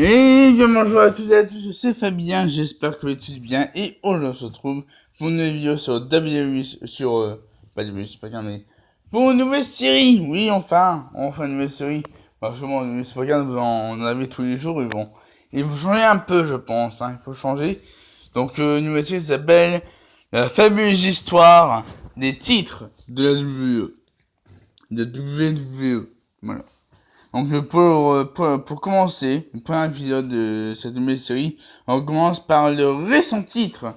Et bien bonjour à toutes et à tous, c'est Fabien, j'espère que vous allez tous bien. Et aujourd'hui on se retrouve pour une nouvelle vidéo sur WWE, pas WWE, c'est pas grave, mais pour une nouvelle série. Oui, enfin une nouvelle série. Franchement, c'est pas grave, on en avait tous les jours, mais bon. Il faut changer un peu, je pense, il faut changer. Donc, une nouvelle série s'appelle La fabuleuse histoire des titres de la WWE. De WWE, voilà. Donc pour commencer, le premier épisode de cette nouvelle série, on commence par le récent titre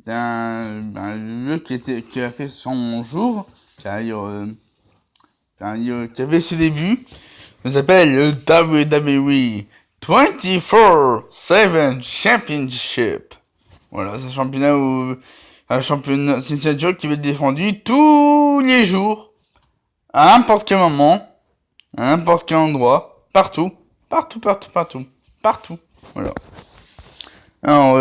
d'un lieu qui a fait son jour, qui avait ses débuts. Ça s'appelle le WWE 24/7 Championship. Voilà, c'est un championnat, c'est une ceinture qui va être défendue tous les jours, à n'importe quel moment, à n'importe quel endroit, partout. Voilà. Alors,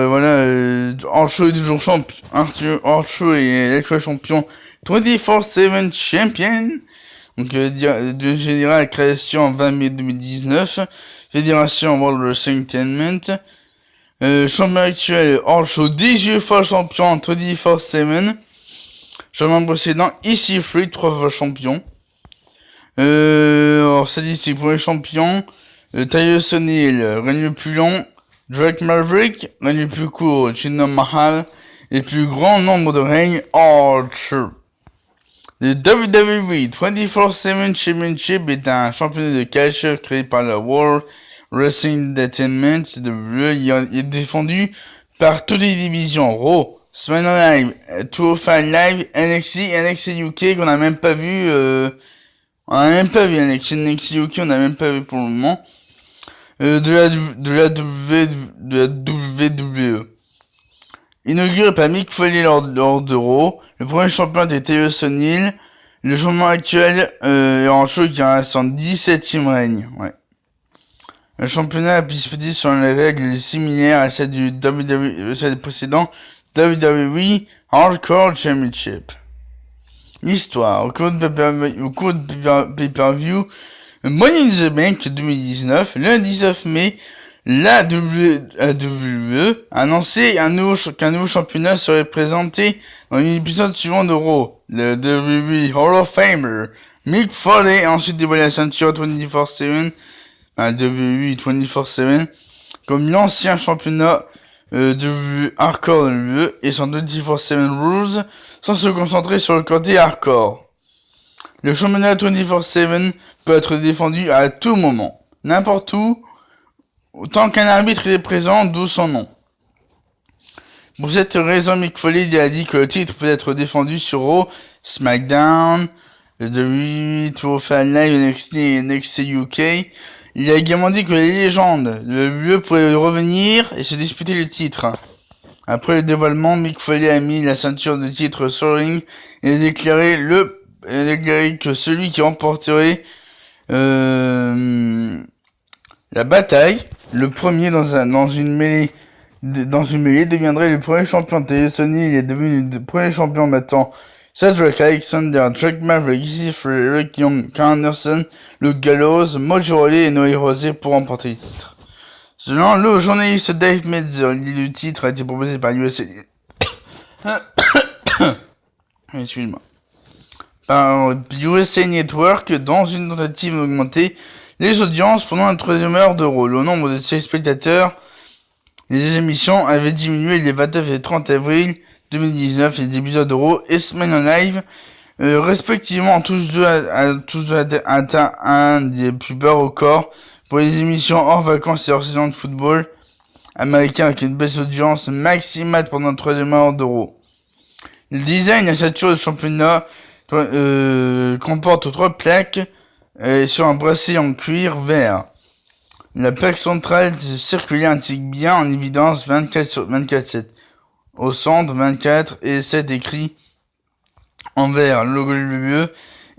Archo est toujours champion. Archo est l'actuel champion 24/7 champion. Donc, de général création en 20 mai 2019. Fédération World Wrestling Entertainment. Champion actuel, Archo 18 fois champion 24/7. Champion précédent, EC3 3 fois champion. Alors ça dit c'est premier champion. Tyus O'Neill, règne le plus long. Drake Maverick, règne le plus court. Jinder Mahal, et plus grand nombre de règnes, Archer. Le WWE 24/7 Championship est un championnat de catch créé par la World Wrestling Entertainment. Il est défendu par toutes les divisions Raw, SmackDown Live, 205 Live, NXT, NXT UK qu'on n'a même pas vu. On n'a même pas vu NXT UK, on n'a même pas vu pour le moment. De la WWE. Inauguré par Mick Foley lors de Raw, le premier champion était Tyus O'Neill. Le champion actuel est en show qui reste en 17ème règne. Ouais. Le championnat a disputé sur les règles similaires à celles du précédent WWE Hardcore Championship. L'histoire. Au cours de pay-per-view Money in the Bank 2019, le 19 mai, la WWE a annoncé qu'un nouveau championnat serait présenté dans l'épisode suivant de Raw. Le WWE Hall of Famer Mick Foley a ensuite dévoilé la ceinture 24/7, WWE 24/7, comme l'ancien championnat de Hardcore WWE et son 24/7 Rules, sans se concentrer sur le côté hardcore. Le championnat 24/7 peut être défendu à tout moment, n'importe où, tant qu'un arbitre est présent, d'où son nom. Pour cette raison, Mick Foley a dit que le titre peut être défendu sur Raw, SmackDown, le WWE 205 Live, NXT et NXT UK. Il a également dit que les légendes, le lieu pourrait revenir et se disputer le titre. Après le dévoilement, Mick Foley a mis la ceinture de titre sur le ring et a déclaré que celui qui remporterait la bataille, le premier dans une mêlée deviendrait le premier champion. Tyus O'Neill est devenu le premier champion battant Cedric Alexander, Drake Maverick, Eric Young, Karl Anderson, Luke Gallows, Mojo Rawley et Noé Rosé pour remporter le titre. Selon le journaliste Dave Meltzer, le titre a été proposé par USA. Excuse-moi. Par USA Network dans une tentative d'augmenter les audiences pendant la 3e heure de Raw. Le nombre de téléspectateurs des émissions avait diminué les 29 et 30 avril 2019. Les épisodes de Raw et SmackDown Live respectivement tous deux atteint un des plus bas records pour les émissions hors vacances et hors saison de football américain, avec une baisse d'audience maximale pendant la 3e heure de Raw. Le design et la ceinture de championnat comporte 3 plaques sur un bracelet en cuir vert. La plaque centrale circulaire indique bien en évidence 24/7. Au centre, 24 et 7 écrits en vert. Le logo WWE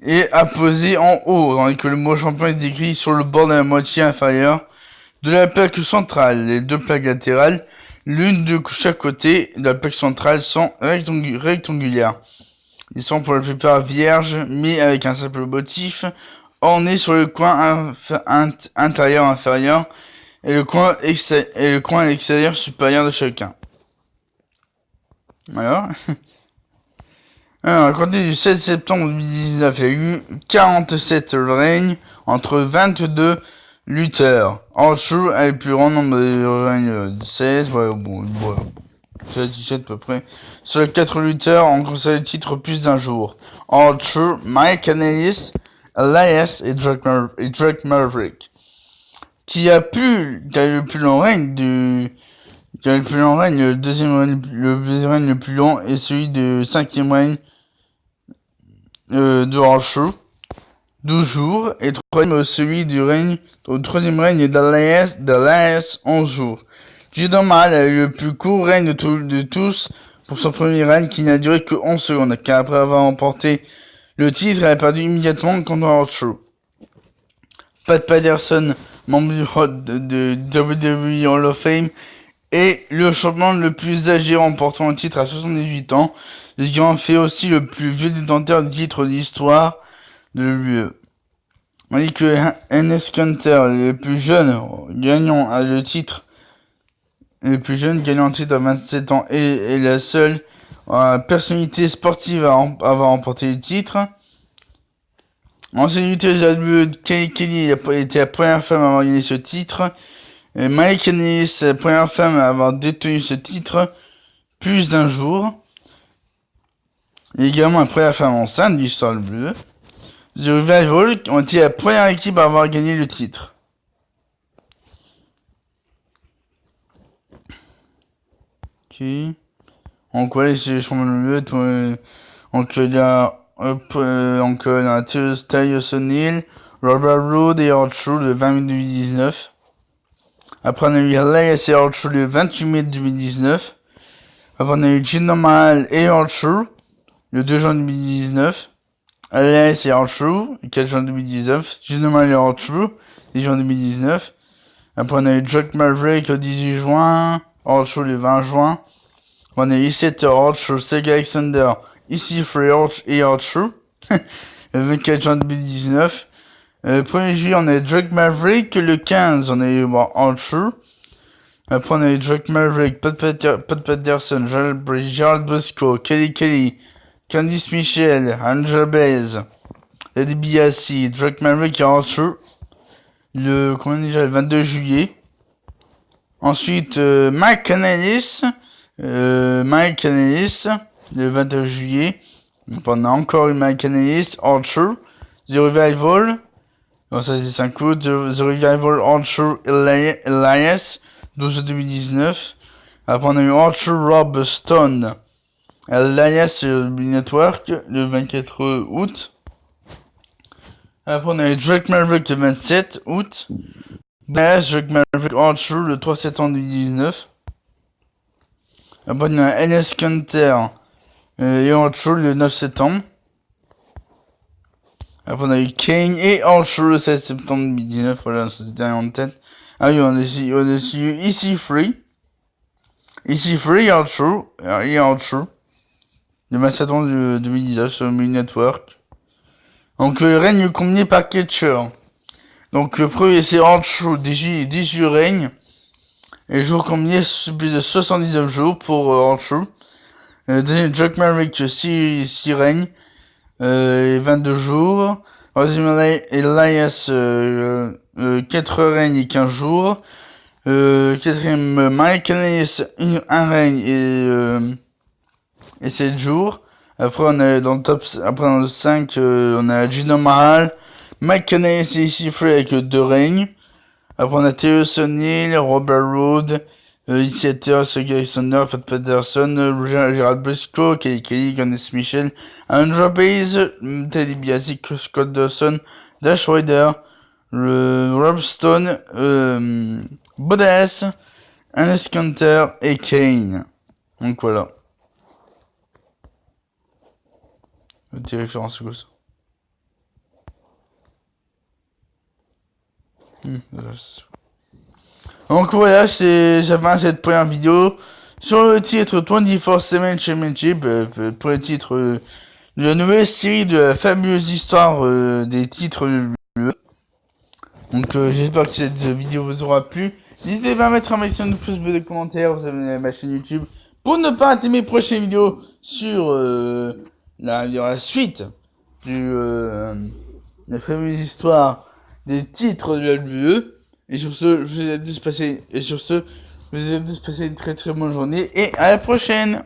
est apposé en haut, tandis que le mot champion est écrit sur le bord de la moitié inférieure de la plaque centrale. Les 2 plaques latérales, l'une de chaque côté de la plaque centrale, sont rectangulaires. Ils sont pour la plupart vierges, mais avec un simple motif orné sur le coin intérieur inférieur et le coin extérieur supérieur de chacun. Alors, à compter du 16 septembre 2019, il y a eu 47 règnes entre 22 lutteurs. En dessous, a le plus grand nombre de règnes de 16, voilà, bon, 17 à peu près. Seuls 4 lutteurs ont conservé le titre plus d'un jour. En dessous, Mike Kanellis, Elias et Drake Maverick. Qui a eu le plus long règne le deuxième règne le plus long est celui du 5e règne de Rancho, 12 jours, et celui du troisième règne d'Elias, 11 jours. Jidomal a eu le plus court règne de tous pour son premier règne qui n'a duré que 11 secondes, car après avoir remporté le titre, il a perdu immédiatement contre Rancho. Pat Patterson, membre de WWE Hall of Fame, est le champion le plus âgé remportant le titre à 78 ans, ce qui en fait aussi le plus vieux détenteur du titre de l'histoire de l'UE. On dit que NS Counter, le plus jeune gagnant le titre à 27 ans, est la seule personnalité sportive à avoir remporté le titre. Ancienne lutteuse de la WWE, Kelly a été la première femme à avoir gagné ce titre. Et Mike Kanellis, la première femme à avoir détenu ce titre plus d'un jour. Et également la première femme enceinte de l'histoire de bleu. The Revival ont été la première équipe à avoir gagné le titre. Ok. Donc voilà, c'est les champions de bleu. Donc il y a Tyus O'Neill, Robert Roode et Archer le 20 mai 2019. Après on a eu Elias et Archer le 28 mai 2019. Après on a eu Jinder Mahal et Archer le 2 juin 2019. Elias et Archer le 4 juin 2019. Jinder Mahal et Archer le 10 juin 2019. Après on a eu Drake Maverick le 18 juin. Archer le 20 juin. On a eu Setter Archer, Sega Alexander, EC3 et Archer le 24 juin 2019. Le 1er juillet, on a eu Drake Maverick. Le 15, on a eu Archer. Après, on a eu Drake Maverick, Pat Patterson, Gerald Briscoe, Kelly, Candice Michel, Angela Blaze, Eddie Biassi, Drake Maverick et Archer. Le 22 juillet. Ensuite, Mike Kanellis, le 22 juillet. On a encore eu Mike Kanellis, Archer, The Revival. Donc ça c'est 5 août. The Revival, Archer, Elias, 12 août 2019. Après on a eu Archer, Rob Stone, Elias sur Network, le 24 août. Après on a eu Drake Maverick le 27 août. Elias, Drake Maverick, Archer, le 3 septembre 2019. Après on a NS Counter et Archer le 9 septembre. Après on a eu Kane et Archer le 16 septembre 2019, voilà, c'était en tête. Ah oui, on a aussi eu EC3 Archer et Archer, le 20 septembre 2019 sur Mini Network. Donc le règne combiné par Catcher. Donc le premier c'est Archer, 18 règnes. Et le jour combiné c'est plus de 79 jours pour Archer. Le deuxième Jack Maverick, 6 règnes. 22 jours. Troisième Elias, 4 règnes et 15 jours. Quatrième Mike Kanellis, 1 règne et 7 jours. Après on est dans le top, après dans le 5, on a Jinder Mahal, Mike Kanellis et EC3 avec 2 règnes. Après on a Tyus O'Neill, Robert Roode, Initiator, Sega Alexander, Pat Patterson, Gerald Briscoe, Kelly, Candice Michel, Andrew Baze, Teddy Biassi, Scott Dawson, Dash Ryder, Rob Stone, Bodas, NS Counter et Kane. Donc voilà. Des références comme ça. Donc voilà, j'avais cette première vidéo sur le titre 24/7 Championship, pour le titre de la nouvelle série de la fabuleuse histoire des titres de l'UE. Donc j'espère que cette vidéo vous aura plu. N'hésitez pas à mettre un maximum de pouces bleus, de commentaires, vous abonner à ma chaîne YouTube pour ne pas rater mes prochaines vidéos sur la suite du la fameuse histoire des titres de la LBE. Et sur ce, je vous souhaite de se passer une très très bonne journée et à la prochaine.